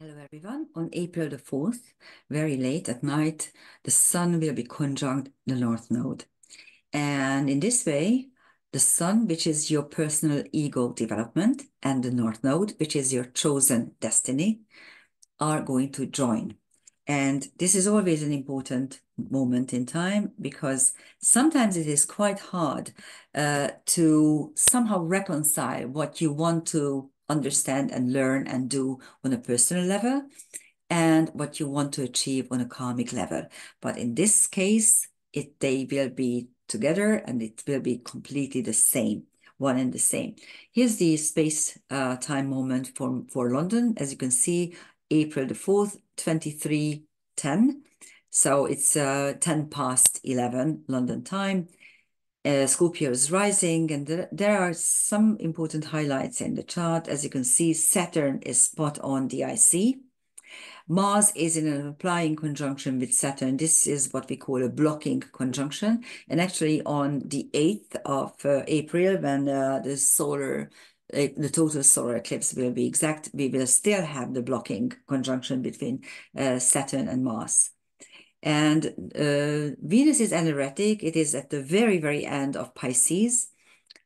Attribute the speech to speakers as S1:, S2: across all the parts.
S1: Hello everyone. On April the 4th, very late at night, the Sun will be conjunct the North Node. And in this way, the Sun, which is your personal ego development, and the North Node, which is your chosen destiny, are going to join. And this is always an important moment in time because sometimes it is quite hard to somehow reconcile what you want to understand and learn and do on a personal level and what you want to achieve on a karmic level. But in this case, they will be together and it will be completely the same, one and the same. Here's the space time moment for London. As you can see, April the 4th, 23:10. So it's 10 past 11 London time. Scorpio is rising, and there are some important highlights in the chart. As you can see, Saturn is spot on the IC. Mars is in an applying conjunction with Saturn. This is what we call a blocking conjunction. And actually on the 8th of April, when the total solar eclipse will be exact, we will still have the blocking conjunction between Saturn and Mars. And Venus is anaretic. It is at the very, very end of Pisces,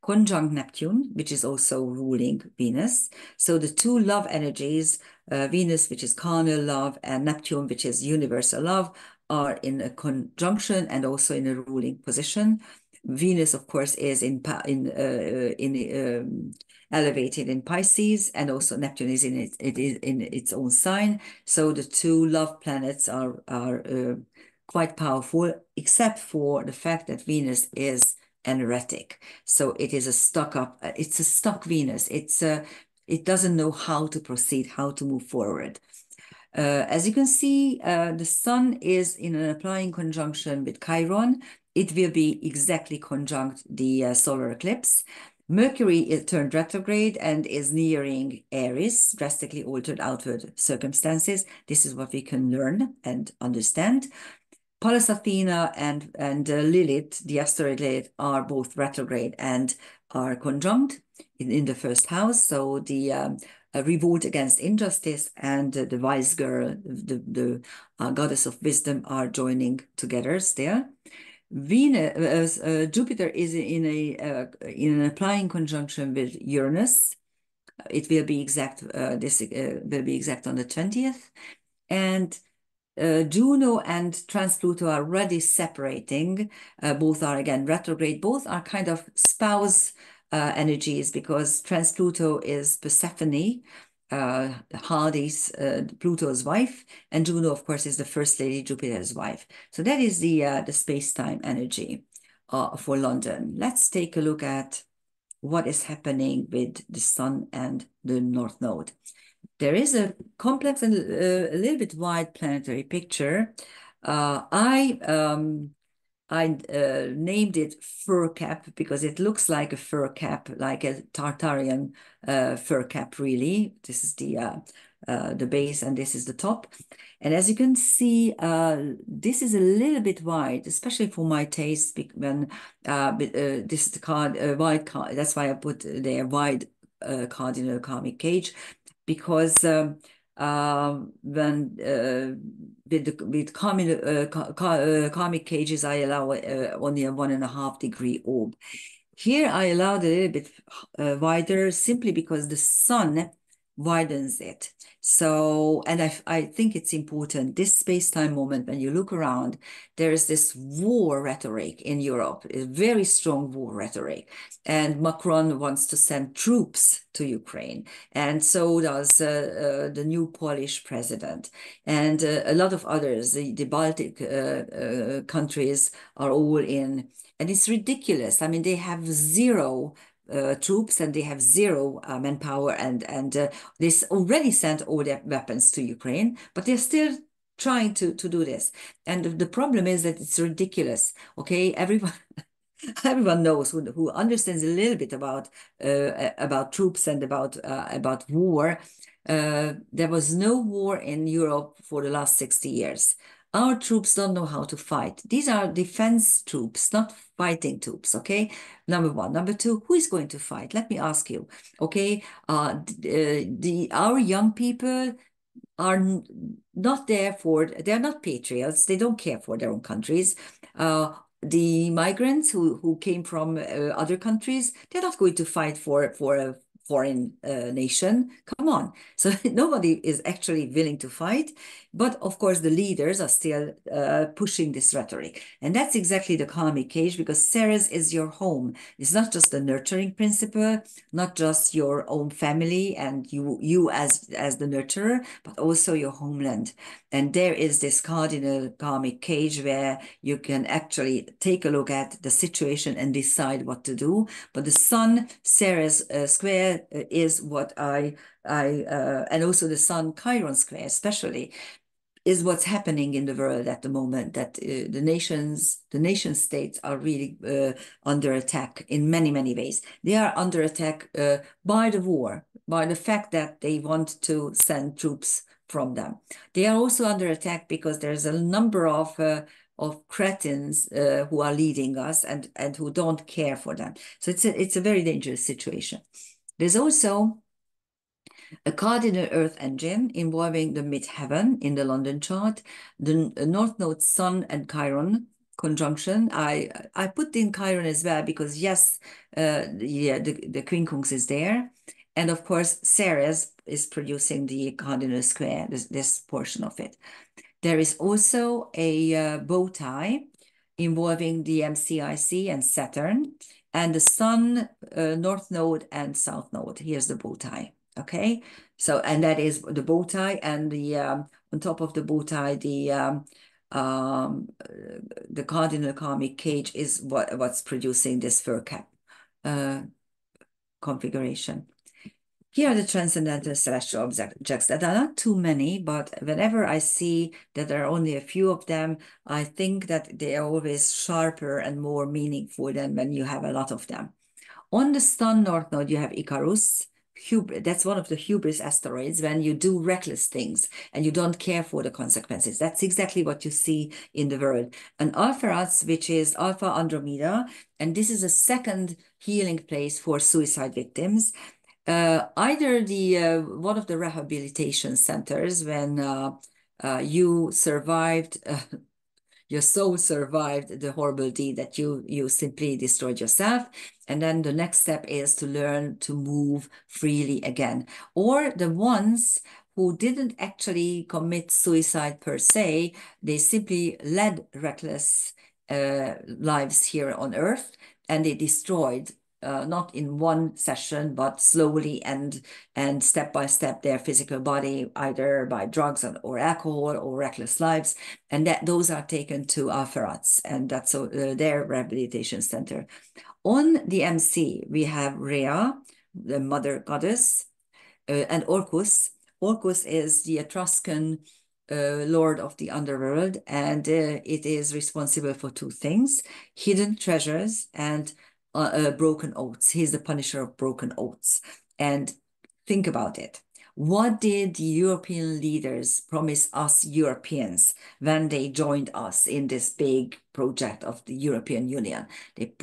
S1: conjunct Neptune, which is also ruling Venus. So the two love energies, Venus, which is carnal love, and Neptune, which is universal love, are in a conjunction and also in a ruling position. Venus, of course, is elevated in Pisces, and also Neptune is in its own sign. So the two love planets are quite powerful, except for the fact that Venus is anaretic. So it is it's a stuck Venus. It doesn't know how to proceed, how to move forward. As you can see, the Sun is in an applying conjunction with Chiron. It will be exactly conjunct the solar eclipse. Mercury is turned retrograde and is nearing Aries, drastically altered outward circumstances. This is what we can learn and understand. Pallas Athena and Lilith, the asteroid Lilith, are both retrograde and are conjunct in the first house. So the revolt against injustice and the wise girl, the goddess of wisdom, are joining together still. Jupiter is in an applying conjunction with Uranus. It will be exact. This will be exact on the 20th, and Juno and Trans-Pluto are already separating. Both are again retrograde. Both are kind of spouse energies because Trans-Pluto is Persephone, Hades, Pluto's wife, and Juno, of course, is the first lady, Jupiter's wife. So that is the space-time energy for London. Let's take a look at what is happening with the Sun and the North Node. There is a complex and a little bit wide planetary picture. I named it fur cap because it looks like a fur cap, like a Tartarian fur cap, really. This is the base and this is the top. And as you can see, this is a little bit wide, especially for my taste, when this is the card, wide card. That's why I put their wide cardinal karmic cage, because when with karmic cages, I allow only a 1.5-degree orb. Here, I allowed a little bit wider simply because the Sun widens it. So, and I think it's important, this space-time moment, when you look around, there is this war rhetoric in Europe, a very strong war rhetoric. And Macron wants to send troops to Ukraine. And so does the new Polish president. And a lot of others, the Baltic countries are all in. And it's ridiculous. I mean, they have zero troops and they have zero manpower, and they already sent all their weapons to Ukraine, but they're still trying to do this. And the problem is that it's ridiculous. Okay, everyone knows who understands a little bit about troops and about war. There was no war in Europe for the last 60 years. Our troops don't know how to fight. These are defense troops, not fighting troops, okay? Number one. Number two, who is going to fight? Let me ask you, okay? Our young people, are not there for, they're not patriots. They don't care for their own countries. The migrants who came from other countries, they're not going to fight for a foreign nation. Come on. So nobody is actually willing to fight. But of course, the leaders are still pushing this rhetoric. And that's exactly the karmic cage, because Ceres is your home. It's not just the nurturing principle, not just your own family and you as the nurturer, but also your homeland. And there is this cardinal karmic cage where you can actually take a look at the situation and decide what to do. But the Sun Ceres square is what and also the Sun Chiron square especially is what's happening in the world at the moment, that the nation states are really under attack in many, many ways. They are under attack by the war, by the fact that they want to send troops from them. They are also under attack because there's a number of cretins who are leading us and who don't care for them. So it's a very dangerous situation. There's also a cardinal Earth engine involving the midheaven in the London chart, the North Node Sun and conjunction. I put in Chiron as well because yes, the quincunx is there. And of course, Ceres is producing the cardinal square, this portion of it. There is also a bow tie involving the MCIC and Saturn, and the Sun, North Node and South Node. Here's the bow tie. Okay, so and that is the bow tie, and the on top of the bow tie, the cardinal karmic cage is what's producing this fur cap configuration. Here are the transcendental celestial objects that are not too many, but whenever I see that there are only a few of them, I think that they are always sharper and more meaningful than when you have a lot of them. On the Sun North Node, you have Icarus. That's one of the hubris asteroids, when you do reckless things and you don't care for the consequences. That's exactly what you see in the world. And Alpheratz, which is Alpha Andromeda, and this is a second healing place for suicide victims. Either the one of the rehabilitation centers when you survived your soul survived the horrible deed that you simply destroyed yourself. And then the next step is to learn to move freely again. Or the ones who didn't actually commit suicide per se, they simply led reckless lives here on Earth, and they destroyed not in one session, but slowly and step by step their physical body, either by drugs or alcohol or reckless lives. And that those are taken to Alpheratz, and that's their rehabilitation center. On the MC, we have Rhea, the mother goddess, and Orcus. Orcus is the Etruscan lord of the underworld, and it is responsible for two things: hidden treasures and broken oaths. He's the punisher of broken oaths. And think about it. What did the European leaders promise us Europeans when they joined us in this big project of the European Union? They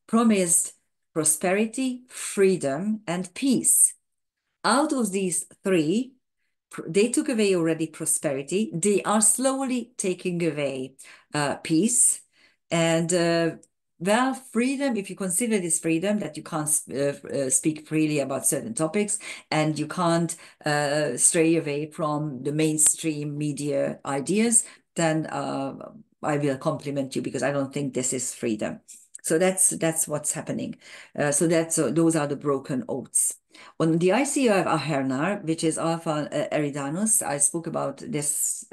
S1: promised prosperity, freedom, and peace. Out of these three, they took away already prosperity. They are slowly taking away peace. And well, freedom, if you consider this freedom, that you can't speak freely about certain topics and you can't stray away from the mainstream media ideas, then I will compliment you, because I don't think this is freedom. So that's what's happening. So those are the broken oaths. On the ICU of Ahernar, which is Alpha Eridanus, I spoke about this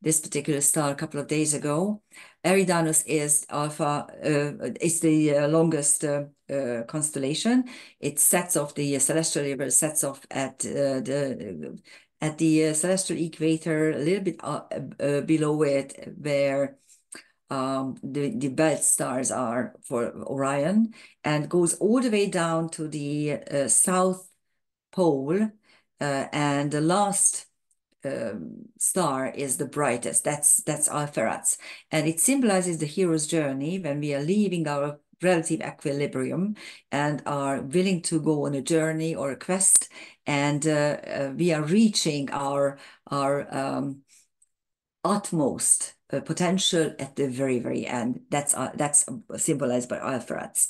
S1: this particular star a couple of days ago. Eridanus is Alpha, it's the longest constellation. It sets off the celestial river, sets off at the celestial equator, a little bit below it, where the belt stars are for Orion, and goes all the way down to the South Pole, and the last star is the brightest. That's Alpheratz, and it symbolizes the hero's journey when we are leaving our relative equilibrium and are willing to go on a journey or a quest, and we are reaching our utmost potential at the very end. That's symbolized by Alpharats.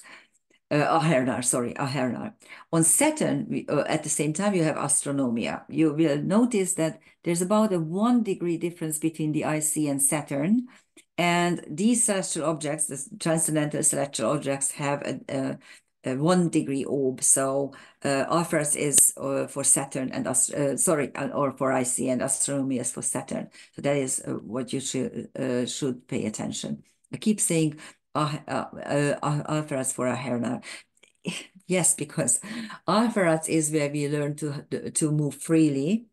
S1: Ahernar, sorry, Ahernar. On Saturn, at the same time, you have astronomia. You will notice that there's about a 1 degree difference between the IC and Saturn. And these celestial objects, the transcendental celestial objects, have a 1 degree orb. So Alpharas is for Saturn and or for IC, and astronomy is for Saturn. So that is what you should pay attention. I keep saying Alpharas for Aherna. Yes, because Alpharas is where we learn to move freely.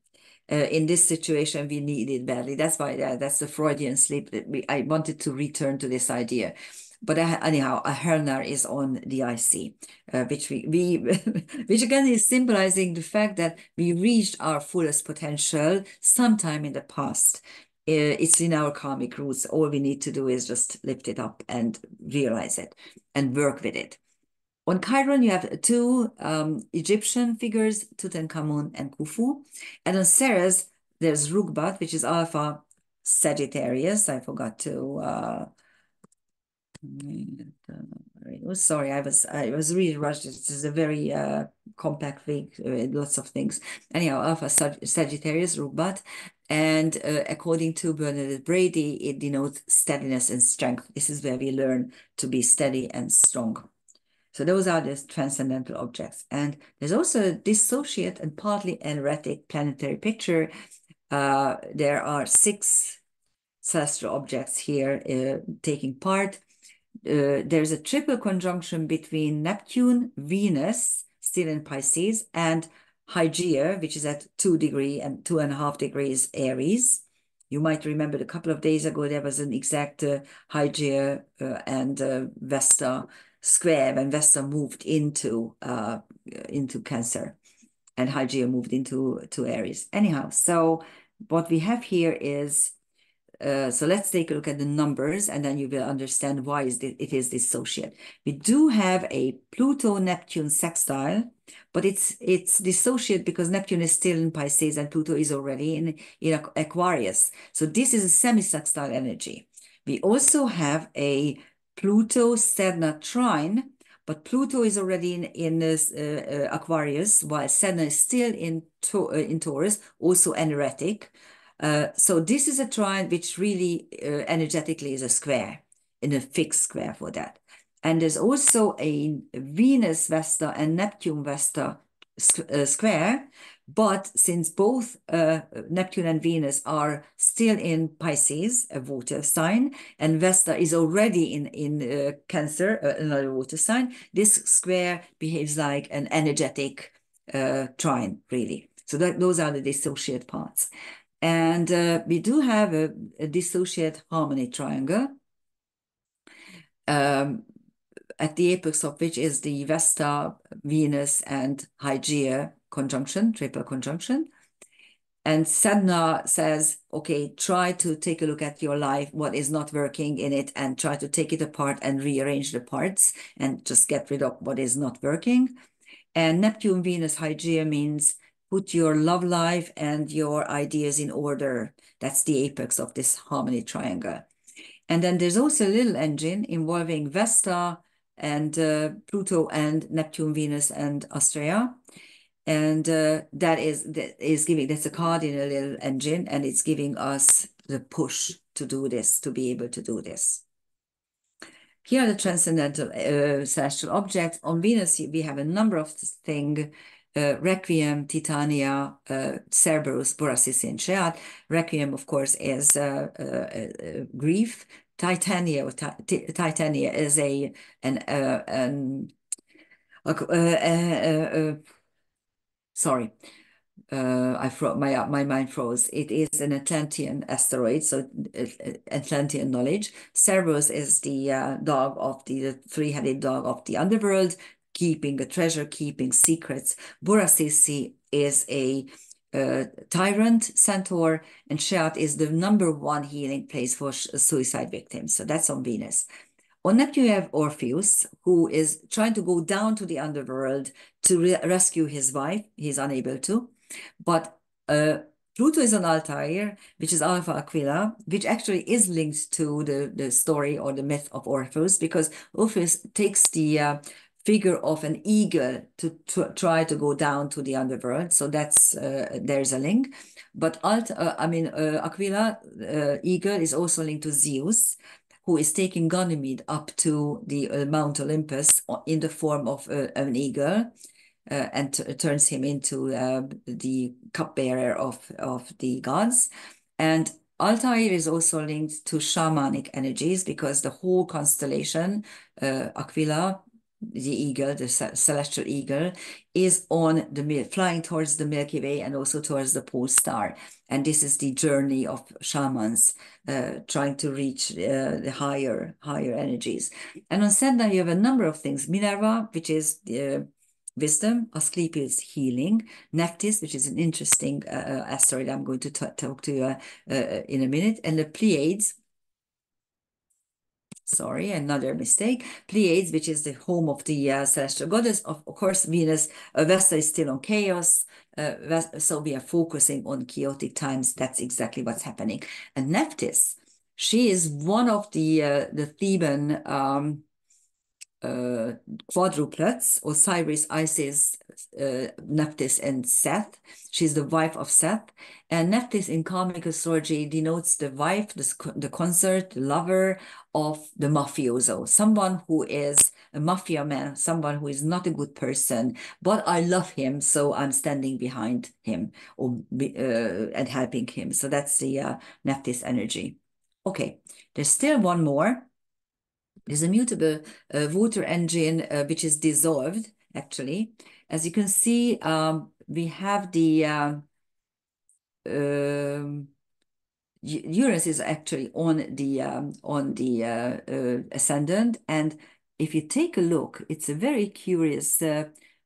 S1: In this situation, we need it badly. That's why that's the Freudian slip. I wanted to return to this idea. But anyhow, a Hernar is on the IC, which which again is symbolizing the fact that we reached our fullest potential sometime in the past. It's in our karmic roots. All we need to do is just lift it up and realize it and work with it. On Chiron, you have two Egyptian figures, Tutankhamun and Khufu. And on Ceres, there's Rugbat, which is Alpha Sagittarius. I forgot to sorry, I was really rushed. This is a very compact week with lots of things. Anyhow, Alpha Sagittarius, Rugbat. And according to Bernadette Brady, it denotes steadiness and strength. This is where we learn to be steady and strong. So those are the transcendental objects. And there's also a dissociate and partly erratic planetary picture. There are 6 celestial objects here taking part. There's a triple conjunction between Neptune, Venus, still in Pisces, and Hygeia, which is at 2 degrees and 2.5 degrees Aries. You might remember a couple of days ago, there was an exact Hygeia and Vesta square when Vesta moved into Cancer and Hygeia moved into Aries. Anyhow, so what we have here is, so let's take a look at the numbers, and then you will understand why it is dissociate. We do have a Pluto-Neptune sextile, but it's dissociate because Neptune is still in Pisces and Pluto is already in Aquarius. So this is a semi-sextile energy. We also have a Pluto-Sedna trine, but Pluto is already in this, Aquarius, while Sedna is still in Taurus, also energetic. So this is a trine which really energetically is a square, in a fixed square for that. And there's also a Venus Vesta and Neptune Vesta square, but since both Neptune and Venus are still in Pisces, a water sign, and Vesta is already in Cancer, another water sign, this square behaves like an energetic trine, really. So those are the dissociate parts. And we do have a dissociate harmony triangle, at the apex of which is the Vesta, Venus, and Hygeia conjunction, triple conjunction. And Sadhana says, okay, try to take a look at your life, what is not working in it, and try to take it apart and rearrange the parts and just get rid of what is not working. And Neptune, Venus, Hygeia means put your love life and your ideas in order. That's the apex of this harmony triangle. And then there's also a little engine involving Vesta and Pluto and Neptune, Venus, and Astrea. And that's a cardinal little engine, and it's giving us the push to do this, to be able to do this. Here are the transcendental celestial objects. On Venus, we have a number of things. Requiem, Titania, Cerberus, Boracis, and Sheat. Requiem, of course, is grief. Titania is sorry, my mind froze. It is an Atlantean asteroid, so Atlantean knowledge. Cerberus is the dog of the three-headed dog of the underworld, keeping a treasure, keeping secrets. Borasisi is a tyrant centaur, and Sheat is the #1 healing place for suicide victims. So that's on Venus. On Neptune, you have Orpheus, who is trying to go down to the underworld to rescue his wife. He's unable to. But Pluto is on Altair, which is Alpha Aquila, which actually is linked to the story or the myth of Orpheus, because Orpheus takes the figure of an eagle to try to go down to the underworld. So that's there's a link. But Aquila, eagle, is also linked to Zeus, who is taking Ganymede up to the Mount Olympus in the form of an eagle. And turns him into the cupbearer of the gods. And Altair is also linked to shamanic energies, because the whole constellation, Aquila, the eagle, the celestial eagle, is on the flying towards the Milky Way and also towards the pole star. And this is the journey of shamans trying to reach the higher energies. And on Sedna, you have a number of things. Minerva, which is wisdom. Asclepius, healing. Nephthys, which is an interesting asteroid I'm going to talk to you in a minute. And the Pleiades, sorry, another mistake. Pleiades, which is the home of the celestial goddess. Of course, Venus, Vesta is still on chaos. So we are focusing on chaotic times. That's exactly what's happening. And Nephthys, she is one of the Theban quadruplets: Osiris, Isis, Nephthys, and Seth. She's the wife of Seth. And Nephthys in Karmic astrology denotes the wife, the consort, the lover of the mafioso, someone who is a mafia man, someone who is not a good person, but I love him, so I'm standing behind him and helping him. So that's the Nephthys energy. Okay, there's still one more. There's a mutable water engine which is dissolved, actually. As you can see, we have the Uranus is actually on the ascendant, and if you take a look, it's a very curious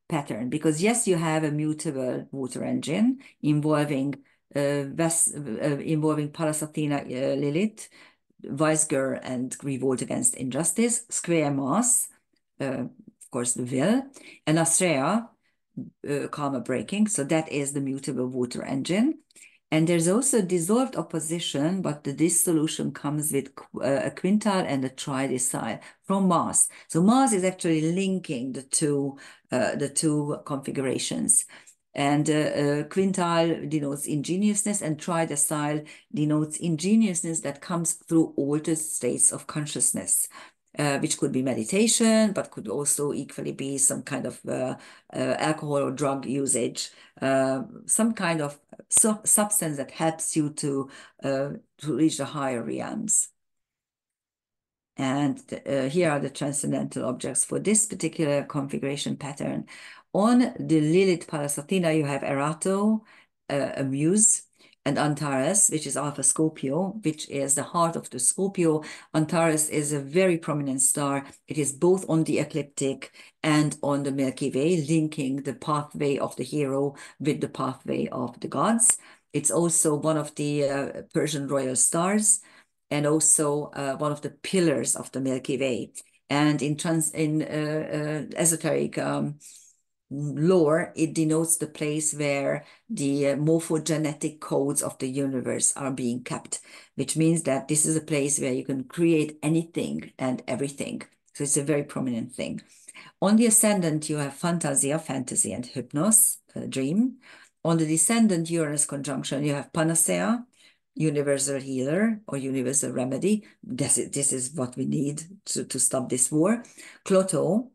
S1: pattern, because yes, you have a mutable water engine involving involving Pallas Athena, Lilith, Weisger, and Revolt Against Injustice, Square Mars, of course, the will, and Astrea, karma breaking. So that is the mutable water engine. And there's also dissolved opposition, but the dissolution comes with a quintile and a tridecile from Mars. So Mars is actually linking the two configurations. And quintile denotes ingenuousness, and tridecile denotes ingenuousness that comes through altered states of consciousness. Which could be meditation, but could also equally be some kind of alcohol or drug usage, some kind of substance that helps you to reach the higher realms. And here are the transcendental objects for this particular configuration pattern. On the Lilith Pallas Athena, you have Erato, a muse, and Antares, which is Alpha Scorpio, which is the heart of the Scorpio. Antares is a very prominent star. It is both on the ecliptic and on the Milky Way, linking the pathway of the hero with the pathway of the gods. It's also one of the Persian royal stars, and also one of the pillars of the Milky Way. And in esoteric lore, it denotes the place where the morphogenetic codes of the universe are being kept, which means that this is a place where you can create anything and everything. So it's a very prominent thing. On the ascendant, you have Fantasia, fantasy, and hypnos, dream. On the descendant, Uranus conjunction, you have Panacea, universal healer or universal remedy. This is what we need to stop this war. Clotho,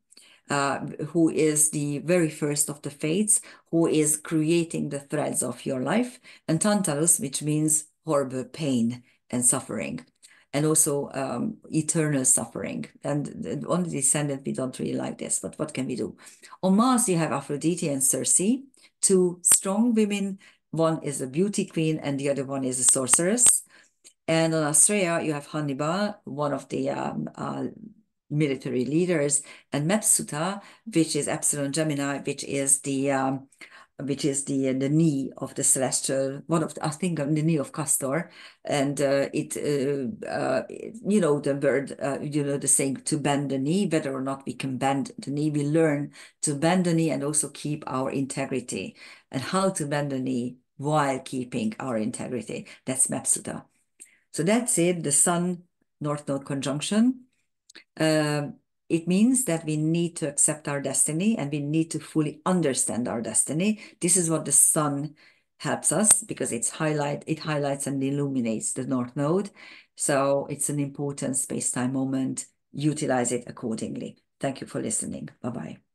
S1: who is the very first of the fates, who is creating the threads of your life. And Tantalus, which means horrible pain and suffering, and also eternal suffering. And on the descendant, we don't really like this, but what can we do? On Mars, you have Aphrodite and Circe, two strong women. One is a beauty queen and the other one is a sorceress. And on Astrea, you have Hannibal, one of the military leaders, and Mepsuta, which is Epsilon Gemini, which is the which is the knee of the celestial, I think of the knee of Castor, and you know, the word, you know, the saying to bend the knee, whether or not we can bend the knee, we learn to bend the knee and also keep our integrity, and how to bend the knee while keeping our integrity. That's Mapsuta. So that's it, the Sun North Node conjunction. It means that we need to accept our destiny and we need to fully understand our destiny. This is what the sun helps us, because it highlights and illuminates the North Node. So it's an important space-time moment. Utilize it accordingly. Thank you for listening. Bye-bye.